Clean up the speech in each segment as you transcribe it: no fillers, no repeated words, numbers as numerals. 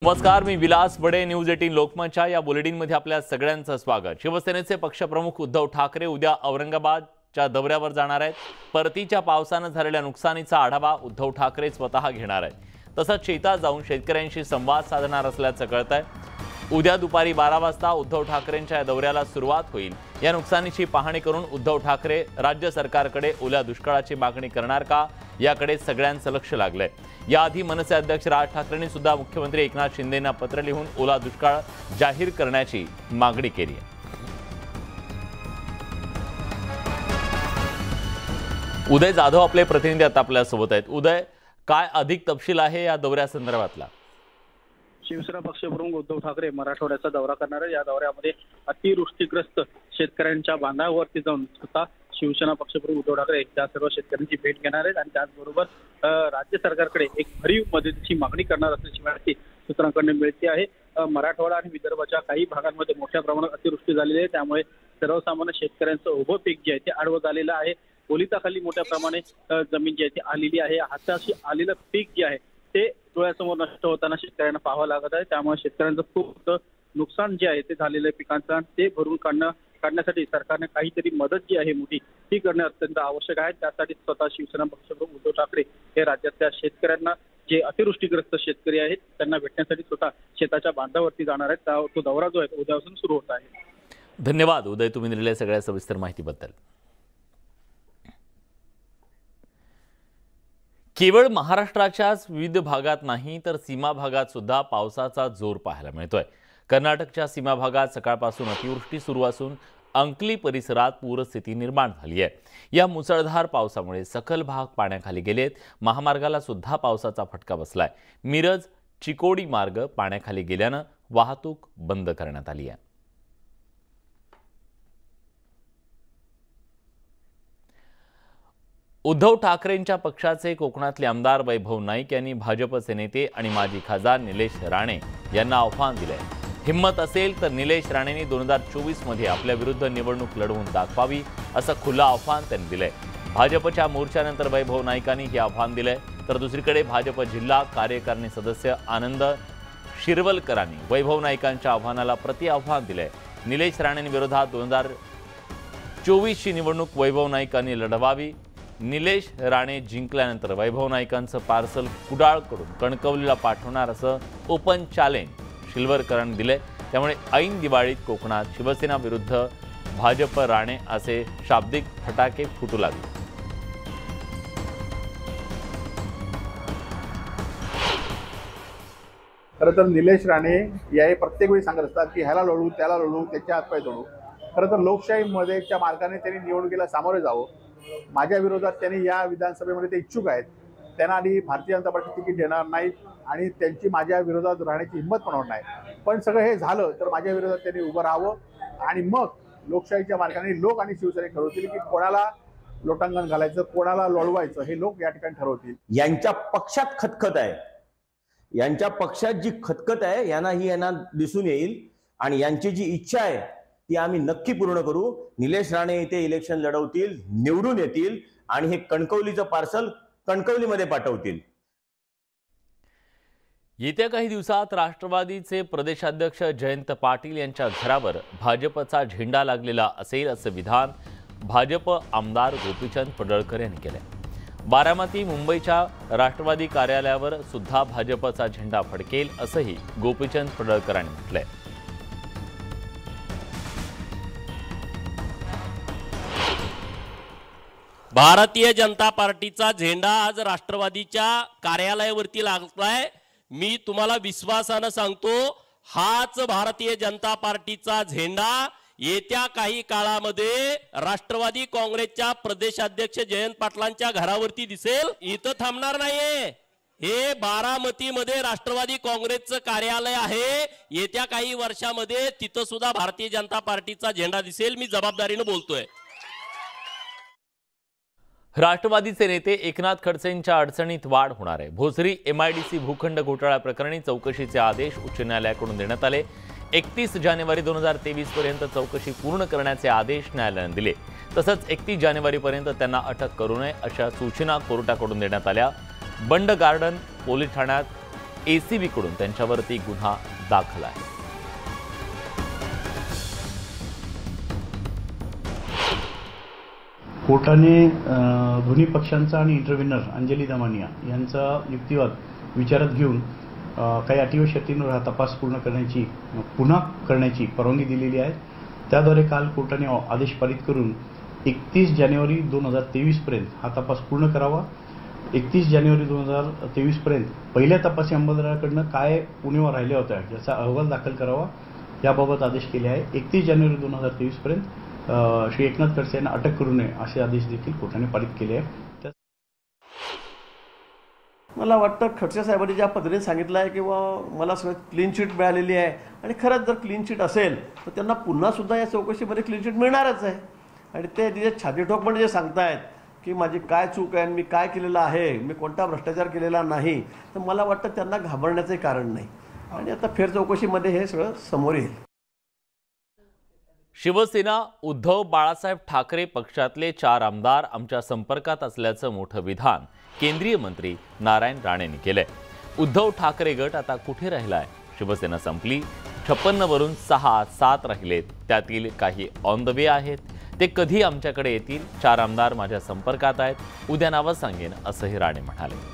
नमस्कार, मी विलास बडे. न्यूज 18 लोकमतच्या या बुलेटिनमध्ये आपल्या सगळ्यांचं स्वागत. शिवसेनेचे पक्षप्रमुख उद्धव ठाकरे उद्या औरंगाबादच्या दौऱ्यावर जाणार आहेत. परतीच्या पावसाने झालेल्या नुकसानीचा आढावा उद्धव ठाकरे स्वतः घेणार आहेत. तसंच शेतात जाऊन शेतकऱ्यांशी संवाद साधणार असल्याचं कळतंय. उद्या दुपारी 12 वाजता उद्धव ठाकरेंच्या या दौऱ्याला सुरुवात होईल. या नुकसानीची पाहणी करून उद्धव ठाकरे राज्य सरकारकडे ओल्या दुष्काळाची मागणी करणार का, याकडे सगळ्यांचं लक्ष लागलंय. याआधी मनसे अध्यक्ष राज ठाकरेंनी सुद्धा मुख्यमंत्री एकनाथ शिंदेंना पत्र लिहून ओला दुष्काळ जाहीर करण्याची मागणी केली आहे. उदय जाधव आपले प्रतिनिधी आता आपल्या सोबत आहेत. उदय, काय अधिक तपशील आहे या दौऱ्यासंदर्भातला? शिवसेना पक्षप्रमुख उद्धव ठाकरे मराठवाड्याचा दौरा करणार आहे. या दौऱ्यामध्ये अतिवृष्टीग्रस्त शेतकऱ्यांच्या बांधावरती जाऊन स्वतः शिवसेना पक्षप्रमुख उद्धव ठाकरे त्या सर्व शेतकऱ्यांची भेट घेणार आहेत आणि त्याचबरोबर राज्य सरकारकडे एक भरीव मदतीची मागणी करणार असल्याची माहिती सूत्रांकडून मिळते आहे. मराठवाडा आणि विदर्भाच्या काही भागांमध्ये मोठ्या प्रमाणात अतिवृष्टी झालेली आहे. त्यामुळे सर्वसामान्य शेतकऱ्यांचं उभं पीक जे आहे ते आडवं झालेलं आहे. ओलिताखाली मोठ्या प्रमाणे जमीन जी आहे ती आलेली आहे. हाताशी आलेलं पीक जे आहे ते डोळ्यासमोर नष्ट होताना शेतकऱ्यांना पाहावं लागत आहे. त्यामुळे शेतकऱ्यांचं खूप नुकसान जे आहे ते झालेलं आहे पिकांचं, ते भरून काढण्यासाठी सरकारने काहीतरी मदत जी आहे मोठी ती करणे अत्यंत आवश्यक आहे. त्यासाठी स्वतः शिवसेना पक्षप्रमुख उद्धव ठाकरे हे राज्यातल्या शेतकऱ्यांना, जे अतिवृष्टीग्रस्त शेतकरी आहेत त्यांना भेटण्यासाठी स्वतः शेताच्या बांधावरती जाणार आहेत. तो दौरा जो आहे उद्यापासून सुरू होत आहे. धन्यवाद उदय, तुम्ही दिलेल्या सगळ्या सविस्तर माहितीबद्दल. केवळ महाराष्ट्राच्याच विविध भागात नाही तर सीमा भागात सुद्धा पावसाचा जोर पाहायला मिळतोय. कर्नाटकच्या सीमा भागात सकाळपासून अतिवृष्टी सुरू असून अंकली परिसरात पूरस्थिती निर्माण झाली आहे. या मुसळधार पावसामुळे सखल भाग पाण्याखाली गेलेत. महामार्गाला सुद्धा पावसाचा फटका बसलाय. मिरज चिकोडी मार्ग पाण्याखाली गेल्यानं वाहतूक बंद करण्यात आली आहे. उद्धव ठाकरेंच्या पक्षाचे कोकणातले आमदार वैभव नाईक यांनी भाजपचे नेते आणि माजी खासदार निलेश राणे यांना आव्हान दिले. हिम्मत असेल तर निलेश राणेंनी 2024 मध्ये आपल्या विरुद्ध निवडणूक लढवून दाखवावी, असं खुलं आव्हान त्यांनी दिलंय. भाजपच्या मोर्चानंतर वैभव नाईकांनी हे आव्हान दिलंय. तर दुसरीकडे भाजप जिल्हा कार्यकारिणी सदस्य आनंद शिरवलकरांनी वैभव नाईकांच्या आव्हानाला प्रतिआव्हान दिलंय. निलेश राणेंविरोधात 2024ची निवडणूक वैभव नाईकांनी लढवावी. निलेश राणे जिंकल्यानंतर वैभव नाईकांचं पार्सल कुडाळकडून कणकवलीला पाठवणार असं ओपन चॅलेंज शिरवलकरांनी दिले. त्यामुळे ऐन दिवाळीत कोकणात शिवसेना विरुद्ध भाजप राणे असे शाब्दिक फटाके फुटू लागले. खरं तर निलेश राणे या प्रत्येक वेळी सांगत असतात की ह्याला लढू त्याला लढू, त्याच्या हातपाय तोडू. खरं तर लोकशाहीमध्येच्या मार्गाने त्यांनी निवडणुकीला सामोरे जावं. माझ्या विरोधात त्यांनी या विधानसभेमध्ये ते इच्छुक आहेत. त्यांना आधी भारतीय जनता पार्टी तिकीट देणार नाहीत आणि त्यांची माझ्या विरोधात राहण्याची हिंमत पण होणार नाही. पण सगळं हे झालं तर माझ्या विरोधात त्यांनी उभं राहावं आणि मग लोकशाहीच्या मार्गाने लोक आणि शिवसेना ठरवतील की कोणाला लोटांगण घालायचं, कोणाला लोळवायचं, हे लोक या ठिकाणी ठरवतील. यांच्या पक्षात खतखत आहे. यांच्या पक्षात जी खतखत आहे यांना दिसून येईल आणि यांची जी इच्छा आहे ती आम्ही नक्की पूर्ण करू. निलेश राणे इथे इलेक्शन लढवतील, निवडून येतील आणि हे कणकवलीचं पार्सल कणकवलीमध्ये पाठवतील. येत्या काही दिवसात राष्ट्रवादीचे प्रदेशाध्यक्ष जयंत पाटील यांच्या घरावर भाजपचा झेंडा लागलेला असेल असं विधान भाजप आमदार गोपीचंद पडळकर यांनी केलंय. बारामती मुंबईच्या राष्ट्रवादी कार्यालयावर सुद्धा भाजपचा झेंडा फडकेल असंही गोपीचंद पडळकरांनी म्हटलंय. भारतीय जनता पार्टीचा झेंडा आज राष्ट्रवादीच्या कार्यालयावरती लागलाय. मी तुम्हाला विश्वासानं सांगतो, हाच भारतीय जनता पार्टीचा झेंडा येत्या काही काळामध्ये राष्ट्रवादी काँग्रेसच्या प्रदेशाध्यक्ष जयंत पाटलांच्या घरावरती दिसेल. इथं थांबणार नाहीये. हे बारामतीमध्ये राष्ट्रवादी काँग्रेसचं कार्यालय आहे. येत्या काही वर्षामध्ये तिथं सुद्धा भारतीय जनता पार्टीचा झेंडा दिसेल. मी जबाबदारीनं बोलतोय. राष्ट्रवादीचे नेते एकनाथ खडसेंच्या अडचणीत वाढ होणार आहे. भोसरी MIDC भूखंड घोटाळा प्रकरणी चौकशीचे आदेश उच्च न्यायालयाकडून देण्यात आले. 31 जानेवारी 2023 पर्यंत चौकशी पूर्ण करण्याचे आदेश न्यायालयाने दिले. तसंच 31 जानेवारीपर्यंत त्यांना अटक करू नये अशा सूचना कोर्टाकडून देण्यात आल्या. बंड गार्डन पोलीस ठाण्यात ACB कडून त्यांच्यावरती गुन्हा दाखल आहे. कोर्टाने दोन्ही पक्षांचा आणि इंटरव्हिनर अंजली दमानिया यांचा युक्तिवाद विचारात घेऊन काही अटी व शर्तींवर हा तपास पुन्हा करण्याची परवानगी दिलेली आहे. त्याद्वारे काल कोर्टाने आदेश पारित करून 31 जानेवारी 2023 पर्यंत हा तपास पूर्ण करावा. 31 जानेवारी 2023 पर्यंत पहिल्या तपासी अंमलदाराकडनं काय उणीवा राहिल्या होत्या याचा अहवाल दाखल करावा याबाबत आदेश केले आहे. 31 जानेवारी 2023 पर्यंत श्री एकनाथ खडसे यांना अटक करू नये असे आदेश देखील कोर्टाने पारित केले आहे. मला वाटतं खडसे साहेबांनी ज्या पद्धतीने सांगितलं आहे किंवा मला सगळं क्लीन चिट मिळालेली आहे आणि खरंच जर क्लीन चिट असेल तर त्यांना पुन्हा सुद्धा या चौकशीमध्ये क्लीन चिट मिळणारच आहे. आणि ते तिथे छातीठोकपणे जे सांगतायत की माझी काय चूक आहे, मी काय केलेलं आहे, मी कोणता भ्रष्टाचार केलेला नाही, तर मला वाटतं त्यांना घाबरण्याचंही कारण नाही. आणि आता फेरचौकशीमध्ये हे सगळं समोर येईल. शिवसेना उद्धव बाळासाहेब ठाकरे पक्षातले 4 आमदार आमच्या संपर्कात असल्याचं मोठं विधान केंद्रीय मंत्री नारायण राणेंनी केलंय. उद्धव ठाकरे गट आता कुठे राहिलाय? शिवसेना संपली, 56 वरून 6-7 राहिलेत, त्यातील काही ऑन द वे आहेत. ते कधी आमच्याकडे येतील? 4 आमदार माझ्या संपर्कात आहेत, उद्या नावं सांगेन असंही राणे म्हणाले.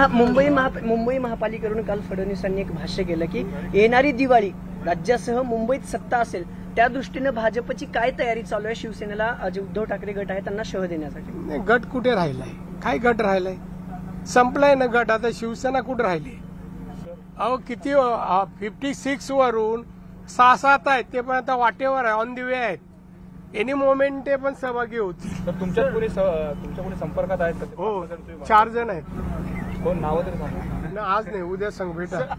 मुंबई महापालिकेकडून काल फडणवीसांनी एक भाष्य केलं की येणारी दिवाळी राज्यासह मुंबईत सत्ता असेल त्या दृष्टीने भाजपची काय तयारी चालू आहे? शिवसेनेला जे उद्धव ठाकरे गट आहे त्यांना शह देण्यासाठी. गट कुठे राहिलाय? काय गट राहिलाय? संपलाय ना गट. आता शिवसेना कुठे राहिली? अहो किती 56 वरून 6-7 आहेत, ते पण आता वाटेवर आहे, ऑन दी वे आहेत. एनी मोमेंट ते पण सहभागी होतील. तर तुमच्या कोणी संपर्कात आहेत? हो, 4 जण आहेत. कोण नाव तरी सांगा. आज नाही, उद्या सांग भेटा.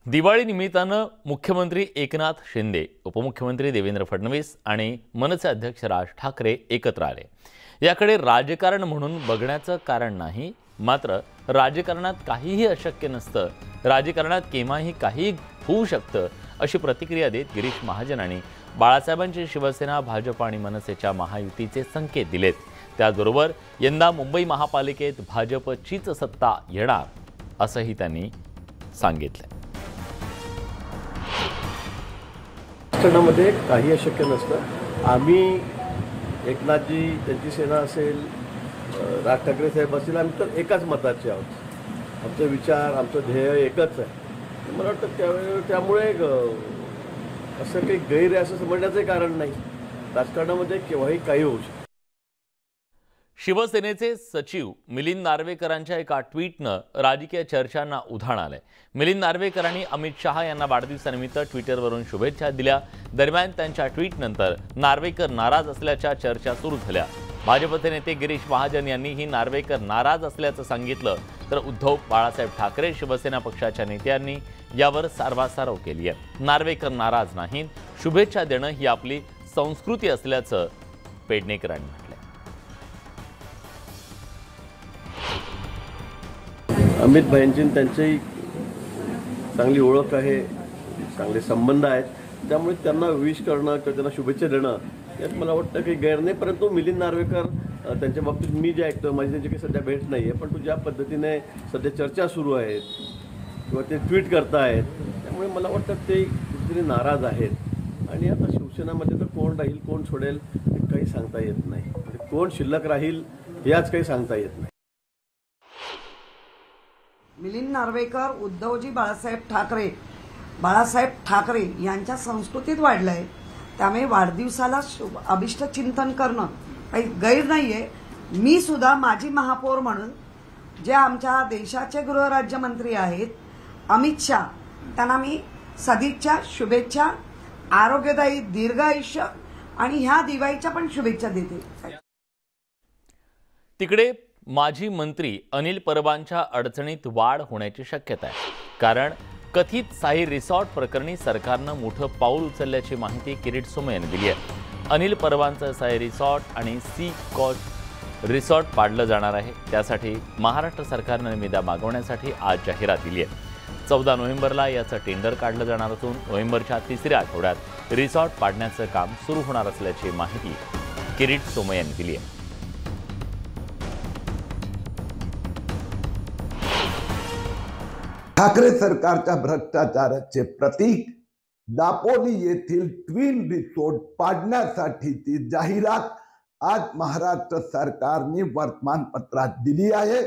दिवाळी निमित्तानं मुख्यमंत्री एकनाथ शिंदे, उपमुख्यमंत्री देवेंद्र फडणवीस आणि मनसे अध्यक्ष राज ठाकरे एकत्र आले. याकडे राजकारण म्हणून बघण्याचं कारण नाही, मात्र राजकारणात काहीही अशक्य नसतं, राजकारणात केव्हाही काही होऊ शकतं अशी प्रतिक्रिया देत गिरीश महाजनांनी बाळासाहेबांची शिवसेना, भाजप आणि मनसेच्या महायुतीचे संकेत दिलेत. त्याचबरोबर यंदा मुंबई महापालिकेत भाजपचीच सत्ता येणार असंही त्यांनी सांगितलं. राजकारणामध्ये काही अशक्य नसतं. आम्ही एकनाथजी, त्यांची सेना असेल, राज ठाकरे साहेब असतील, आम्ही तर एकाच मताचे आहोत. आमचे विचार, आमचं ध्येय एकच आहे. मला वाटतं त्यामुळे असं काही गैर आहे असं समजण्याचं कारण नाही. राजकारणामध्ये केव्हाही काही होऊ शकतं. शिवसेनेचे सचिव मिलिंद नार्वेकरांच्या एका ट्विटनं राजकीय चर्चांना उधाण आलंय. मिलिंद नार्वेकरांनी अमित शहा यांना वाढदिवसानिमित्त ट्विटरवरून शुभेच्छा दिल्या. दरम्यान त्यांच्या ट्विटनंतर नार्वेकर नाराज असल्याच्या चर्चा सुरू झाल्या. भाजपचे नेते गिरीश महाजन यांनीही नार्वेकर नाराज असल्याचं सांगितलं, तर उद्धव बाळासाहेब ठाकरे शिवसेना पक्षाच्या नेत्यांनी यावर सारवासारव केली आहे. नार्वेकर नाराज नाहीत, शुभेच्छा देणं ही आपली संस्कृती असल्याचं पेडणेकरांनी म्हटलं. अमित भाईंची त्यांची चांगली ओळख आहे, चांगले संबंध आहेत, त्यामुळे त्यांना विश करणं किंवा त्यांना शुभेच्छा देणं यात मला वाटतं काही गैर नाही. परंतु मिलिंद नार्वेकर त्यांच्या बाबतीत मी जे ऐकतो, माझी त्यांची काही सध्या भेट नाही आहे, पण ज्या पद्धतीने सध्या चर्चा सुरू आहेत किंवा ते ट्विट करतायत, त्यामुळे मला वाटतं ते कुठेतरी नाराज आहेत. आणि आता शिवसेनेमध्ये तर कोण राहील, कोण सोडेल हे काही सांगता येत नाही. कोण शिल्लक राहील याच काही सांगता येत नाही. मिलिंद नार्वेकर उद्धवजी बाळासाहेब ठाकरे यांच्या संस्कृतीत वाढलंय, त्यामुळे वाढदिवसाला अभिष्ट चिंतन करणं काही गैर नाहीये. मी सुद्धा माजी महापौर म्हणून जे आमच्या देशाचे गृहराज्यमंत्री आहेत अमित शाह, त्यांना मी सदिच्छा, शुभेच्छा, आरोग्यदायी दीर्घ आयुष्य आणि ह्या दिवाळीच्या पण शुभेच्छा देते. तिकडे माजी मंत्री अनिल परबांच्या अडचणीत वाढ होण्याची शक्यता आहे, कारण कथित साई रिसॉर्ट प्रकरणी सरकारनं मोठं पाऊल उचलल्याची माहिती किरीट सोमय्या यांनी दिली आहे. अनिल परबांचं साई रिसॉर्ट आणि सी कॉट रिसॉर्ट पाडलं जाणार आहे. त्यासाठी महाराष्ट्र सरकारनं निविदा मागवण्यासाठी आज जाहिरात दिली आहे. 14 नोव्हेंबरला याचं टेंडर काढलं जाणार असून नोव्हेंबरच्या 3ऱ्या आठवड्यात रिसॉर्ट पाडण्याचं काम सुरू होणार असल्याची माहिती किरीट सोमय्या यांनी दिली आहे. ठाकरे सरकारच्या भ्रष्टाचाराचे प्रतीक दापोली येथील ट्विन रिसोर्ट पाडण्यासाठीची जाहिरात आज महाराष्ट्र सरकारने वर्तमानपत्रात दिली आहे।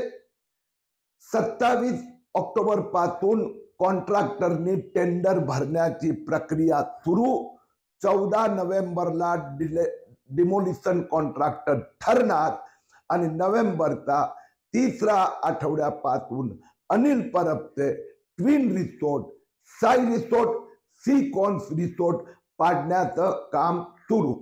27 ऑक्टोबर पासून कॉन्ट्रॅक्टरने टेंडर भरण्याची प्रक्रिया सुरू। 14 नोव्हेंबरला डिमोलिशन कॉन्ट्रॅक्टर ठरणार आणि नोव्हेंबरचा 3रा आठवड्यापासून अनिल परबचे ट्विन रिसोर्ट, साई रिसोर्ट, सिकॉन्स रिसोर्ट पाडण्याचं काम सुरू।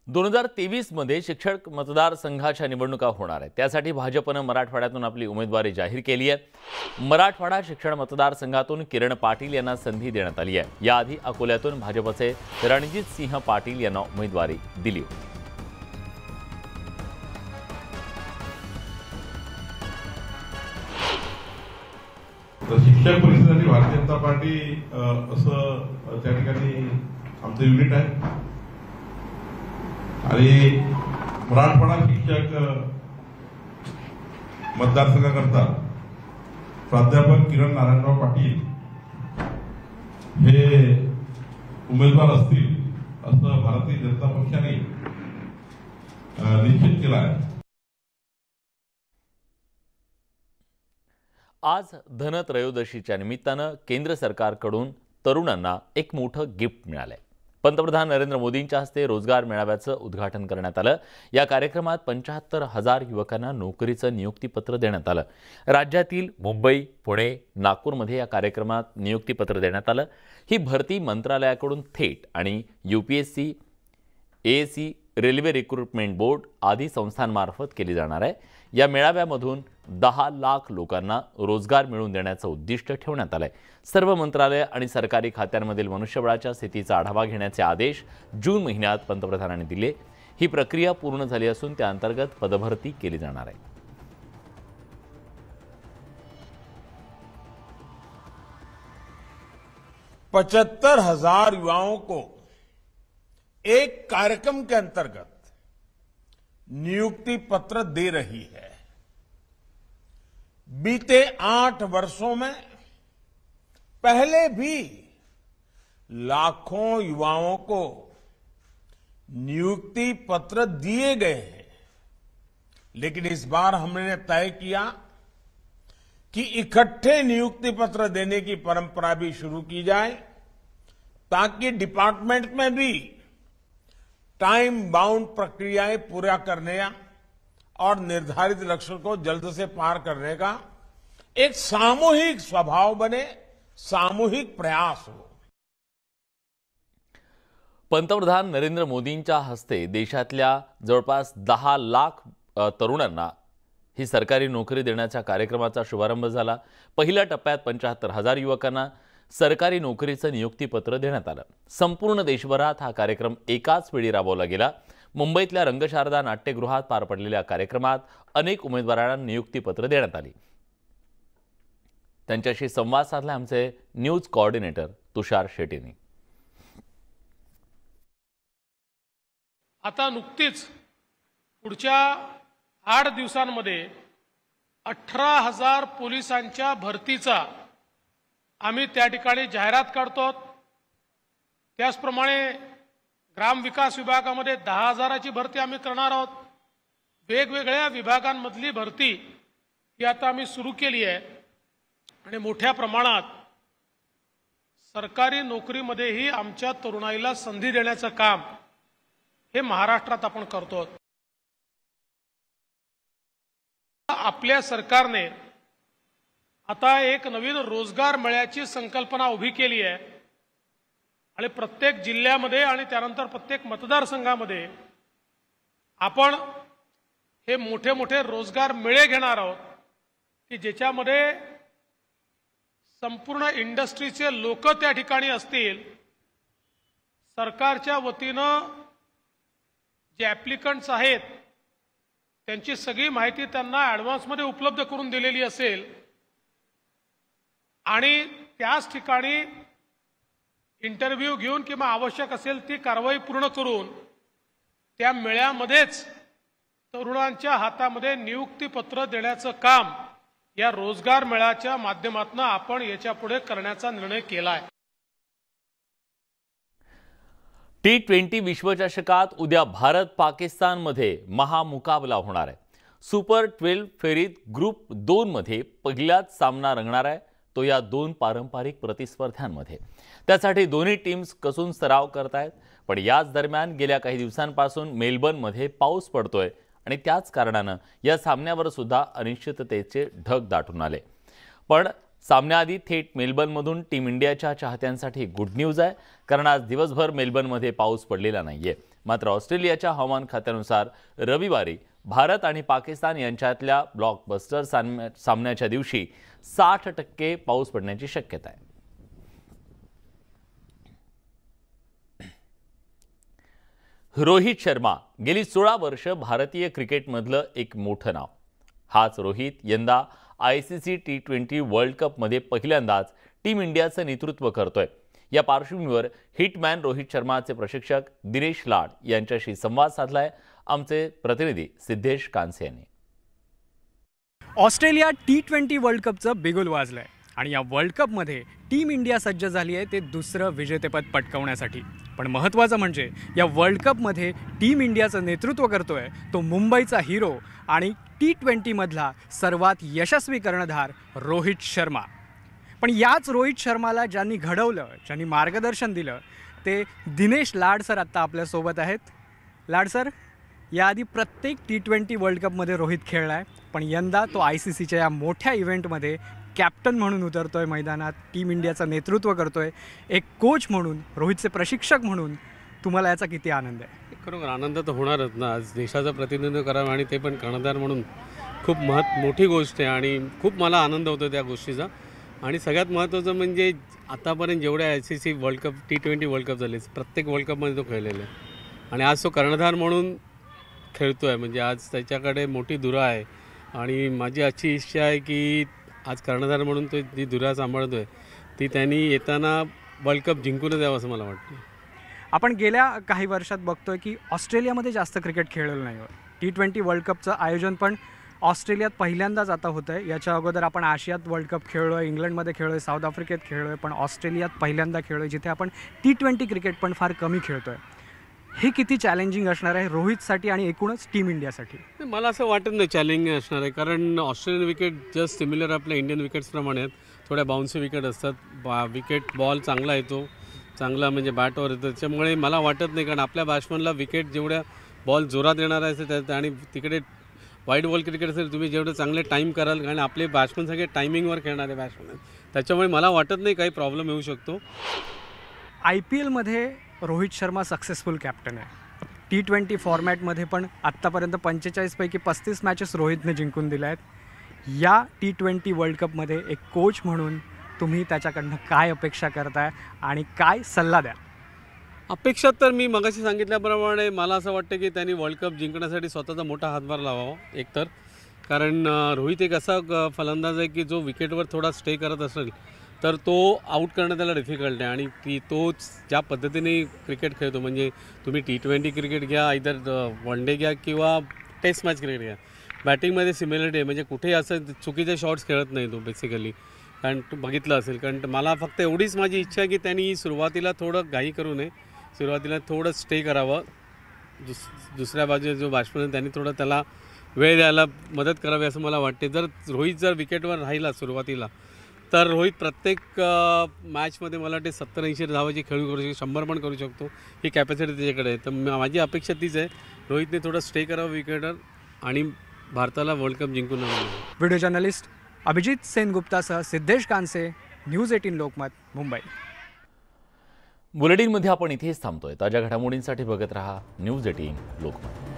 2023 मध्ये शिक्षक मतदारसंघाच्या निवडणुका होणार आहेत। त्यासाठी भाजपने मराठवाड्यातून आपली उमेदवारी जाहीर केली आहे। मराठवाडा शिक्षण मतदारसंघातून किरण पाटील यांना संधी देण्यात आली आहे। याआधी अकोल्यातून भाजपचे रणजित सिंह पाटील यांना उमेदवारी दिली होती। शिक्षक परिषदेसाठी भारतीय जनता पार्टी असं त्या ठिकाणी आमचं युनिट आहे आणि मराठवाडा शिक्षक मतदारसंघाकरता प्राध्यापक किरण नारायणराव पाटील हे उमेदवार असतील असं भारतीय जनता पक्षाने निश्चित केलं आहे। आज धनत्रयोदशीच्या निमित्तानं केंद्र सरकारकडून तरुणांना एक मोठं गिफ्ट मिळालंय। पंतप्रधान नरेंद्र मोदींच्या हस्ते रोजगार मेळाव्याचं उद्घाटन करण्यात आलं। या कार्यक्रमात 75,000 युवकांना नोकरीचं नियुक्तीपत्र देण्यात आलं। राज्यातील मुंबई, पुणे, नागपूरमध्ये या कार्यक्रमात नियुक्तीपत्र देण्यात आलं। ही भरती मंत्रालयाकडून थेट आणि UPSC, ASC, railway recruitment board आदी संस्थांमार्फत केली जाणार आहे। या मेळाव्यामधून 10 लाख लोकांना रोजगार मिळवून देण्याचं उद्दिष्ट ठेवण्यात आलंय। सर्व मंत्रालय आणि सरकारी खात्यांमधील मनुष्यबळाच्या स्थितीचा आढावा घेण्याचे आदेश जून महिन्यात पंतप्रधानांनी दिले। ही प्रक्रिया पूर्ण झाली असून त्या अंतर्गत पदभरती केली जाणार आहे। पचहत्तर 75,000 युवाओं को एक कार्यक्रम के अंतर्गत नियुक्ति पत्र दे रही है। बीते 8 वर्षों में पहले भी लाखों युवाओं को नियुक्ति पत्र दिए गए हैं, लेकिन इस बार हमने तय किया कि इकट्ठे नियुक्ति पत्र देने की परंपरा भी शुरू की जाए, ताकि डिपार्टमेंट में भी टाइम बाउंड प्रक्रियाएं पूरा करने और निर्धारित लक्ष्य को जल्द से पार करने का एक सामूहिक स्वभाव बने, सामूहिक प्रयास हो। पंतप्रधान नरेंद्र मोदींच्या हस्ते देशातल्या जवळपास 10 लाख तरुणांना ही सरकारी नोकरी देण्याच्या कार्यक्रमाचा शुभारंभ झाला। पहिल्या टप्प्यात 75,000 युवकांना सरकारी नोकरीचं नियुक्तीपत्र देण्यात आलं। संपूर्ण देशभरात हा कार्यक्रम एकाच वेळी राबवला गेला। मुंबईतल्या रंगशारदा नाट्यगृहात पार पडलेल्या कार्यक्रमात अनेक उमेदवारांना नियुक्तीपत्र देण्यात आली। त्यांच्याशी संवाद साधला आमचे न्यूज कोऑर्डिनेटर तुषार शेट्टींनी। आता नुकतीच पुढच्या 8 दिवसांमध्ये 18,000 पोलिसांच्या भरतीचा आम्ही त्या ठिकाणी जाहिरात काढतो। त्याचप्रमाणे ग्रामविकास विभागामध्ये 10,000ची भरती आम्ही करणार आहोत। वेगवेगळ्या विभागांमधली भरती ही आता आम्ही सुरू केली आहे आणि मोठ्या प्रमाणात सरकारी नोकरीमध्येही आमच्या तरुणाईला संधी देण्याचं काम हे महाराष्ट्रात आपण करतो। आपल्या सरकारने आता एक नवीन रोजगार मेळ्याची संकल्पना उभी केली आहे आणि प्रत्येक जिल्ह्यामध्ये आणि त्यानंतर प्रत्येक मतदारसंघामध्ये आपण हे मोठे मोठे रोजगार मेळे घेणार आहोत की ज्याच्यामध्ये संपूर्ण इंडस्ट्रीचे लोक त्या ठिकाणी असतील। सरकारच्या वतीनं जे ॲप्लिकंट्स आहेत त्यांची सगळी माहिती त्यांना ॲडव्हान्समध्ये उपलब्ध करून दिलेली असेल आणि त्याच ठिकाणी इंटरव्ह्यू घेऊन किंवा आवश्यक असेल ती कारवाई पूर्ण करून त्या मेळ्यामध्येच तरुणांच्या हातामध्ये नियुक्तीपत्र देण्याचं काम या रोजगार मेळ्याच्या माध्यमातून आपण याच्या पुढे करण्याचा निर्णय केला आहे. T20 विश्वचषकात उद्या भारत पाकिस्तानमध्ये महामुकाबला होणार आहे. सुपर 12 फेरीत ग्रुप 2 मध्ये पहिलाच सामना रंगणार आहे, तो या दोन पारंपरिक प्रतिस्पर्ध्यांमध्ये. त्यासाठी दोन्ही टीम्स कसून सराव करतायत. पण याच दरम्यान गेल्या काही दिवसांपासून मेलबर्नमध्ये पाऊस पडतोय आणि त्याच कारणानं या सामन्यावर सुद्धा अनिश्चिततेचे ढग दाटून आले. पण सामन्याआधी थेट मेलबर्नमधून टीम इंडियाच्या चाहत्यांसाठी गुड न्यूज आहे, कारण आज दिवसभर मेलबर्नमध्ये पाऊस पडलेला नाहीये. मात्र ऑस्ट्रेलियाच्या हवामान खात्यानुसार रविवारी भारत आणि पाकिस्तान यांच्यातल्या ब्लॉकबस्टर सामन्याच्या दिवशी 60% पाऊस पडण्याची शक्यता आहे. रोहित शर्मा गेली 16 वर्ष भारतीय क्रिकेटमधलं एक मोठं नाव. हाच रोहित यंदा ICC T20 वर्ल्ड कपमध्ये पहिल्यांदाच टीम इंडियाचं नेतृत्व करतोय. या पार्श्वभूमीवर हिटमॅन रोहित शर्माचे प्रशिक्षक दिनेश लाड यांच्याशी संवाद साधलाय आमचे प्रतिनिधी सिद्धेश कांसे यांनी. ऑस्ट्रेलिया T20 वर्ल्ड कपचं बिगुल वाजलंय आणि या वर्ल्ड कपमध्ये टीम इंडिया सज्ज झाली आहे ते दुसरं विजेतेपद पटकावण्यासाठी. पण महत्त्वाचं म्हणजे या वर्ल्ड कपमध्ये टीम इंडियाचं नेतृत्व करतोय तो मुंबईचा हिरो आणि T20 मधला सर्वात यशस्वी कर्णधार रोहित शर्मा. पण याच रोहित शर्माला ज्यांनी घडवलं, ज्यांनी मार्गदर्शन दिलं ते दिनेश लाड सर आत्ता आपल्यासोबत आहेत. लाड सर, याआधी प्रत्येक T20 वर्ल्ड कपमध्ये रोहित खेळला आहे, पण यंदा तो ICCच्या या मोठ्या इव्हेंटमध्ये कॅप्टन म्हणून उतरतोय मैदानात, टीम इंडियाचं नेतृत्व करतोय. एक कोच म्हणून, रोहितचे प्रशिक्षक म्हणून तुम्हाला याचा किती आनंद आहे? खरोखर आनंद तर होणारच ना. आज देशाचं प्रतिनिधित्व करावं आणि ते पण कर्णधार म्हणून खूप मोठी गोष्ट आहे आणि खूप मला आनंद होतो त्या गोष्टीचा. आणि सगळ्यात महत्त्वाचं म्हणजे आतापर्यंत जेवढ्या ICC world cup T20 world cup झाले प्रत्येक वर्ल्ड कपमध्ये तो खेळलेला आहे आणि आज तो कर्णधार म्हणून खेळतो आहे. म्हणजे आज त्याच्याकडे मोठी धुरा आहे आणि माझी अशी इच्छा आहे की आज कर्णधार म्हणून तो जी धुरा सांभाळतो आहे ती त्यांनी येताना वर्ल्ड कप जिंकून द्यावं असं मला वाटतं. आपण गेल्या काही वर्षात बघतोय की ऑस्ट्रेलियामध्ये जास्त क्रिकेट खेळलेलं नाही. T20 वर्ल्ड कपचं आयोजन पण ऑस्ट्रेलियात पहिल्यांदाच आता होतं आहे. याच्या अगोदर आपण आशियात वर्ल्ड कप खेळलो आहे, इंग्लंडमध्ये खेळलो आहे, साऊथ आफ्रिकेत खेळलो आहे, पण ऑस्ट्रेलियात पहिल्यांदा खेळलो आहे जिथे आपण T20 क्रिकेट पण फार कमी खेळतो आहे. हे किती चॅलेंजिंग असणार आहे रोहितसाठी आणि एकूणच टीम इंडियासाठी? मला असं वाटत नाही चॅलेंजिंग असणार आहे, कारण ऑस्ट्रेलियन विकेट जस्ट सिमिलर आपल्या इंडियन विकेट्सप्रमाणे आहेत. थोड्या बाउन्सी विकेट असतात, विकेट बॉल चांगला येतो, चांगला म्हणजे बॅटवर येतो. त्याच्यामुळे मला वाटत नाही, कारण आपल्या बॅट्समनला विकेट जेवढ्या बॉल जोरात येणार आहे आणि तिकडे वाईड बॉल क्रिकेट असेल तुम्ही जेवढे चांगले टाईम कराल, कारण आपले बॅट्समन सगळे टायमिंगवर खेळणारे बॅट्समन आहेत. त्याच्यामुळे मला वाटत नाही काही प्रॉब्लेम येऊ शकतो. IPLमध्ये रोहित शर्मा सक्सेसफुल कॅप्टन आहे. T20 फॉर्मॅटमध्ये पण आत्तापर्यंत 45 पैकी 35 मॅचेस रोहितने जिंकून दिल्या आहेत. या T20 वर्ल्ड कपमध्ये एक कोच म्हणून तुम्ही त्याच्याकडनं काय अपेक्षा करताय आणि काय सल्ला द्या? अपेक्षा तर मी मगाशी सांगितल्याप्रमाणे मला असं वाटतं की त्यांनी वर्ल्ड कप जिंकण्यासाठी स्वतःचा मोठा हातभार लावावा एकतर, कारण रोहित एक असा फलंदाज आहे की जो विकेटवर थोडा स्टे करत असेल तर तो आऊट करणं त्याला डिफिकल्ट आहे. आणि तोच ज्या पद्धतीने क्रिकेट खेळतो, म्हणजे तुम्ही T20 क्रिकेट घ्या, इतर वन डे घ्या किंवा टेस्ट मॅच क्रिकेट घ्या, बॅटिंगमध्ये सिमिलरिटी आहे. म्हणजे कुठेही असं चुकीचे शॉट्स खेळत नाही तो बेसिकली, कारण तू बघितलं असेल. कारण मला फक्त एवढीच माझी इच्छा आहे की त्यांनी सुरुवातीला थोडं घाई करू नये, सुरुवातीला थोडं स्टे करावं. दुसऱ्या बाजूला जो बॅट्समन आहे त्यांनी थोडं त्याला वेळ द्यायला मदत करावी असं मला वाटते. रोहित जर विकेटवर राहिला सुरुवातीला तर रोहित प्रत्येक मॅचमध्ये मला वाटते 70-80 धावाची खेळू करू शकतो, 100 पण करू शकतो. ही कॅपॅसिटी त्याच्याकडे आहे. तर माझी अपेक्षा तीच आहे, रोहितने थोडं स्टे करावं विकेटवर आणि भारताला वर्ल्ड कप जिंकून आणावं. व्हिडिओ जर्नलिस्ट अभिजित सेनगुप्तासह सिद्धेश कांसे, न्यूज 18 लोकमत, मुंबई. बुलेटिनमध्ये आपण इथेच थांबतोय. ताज्या घडामोडींसाठी बघत रहा न्यूज 18 लोकमत.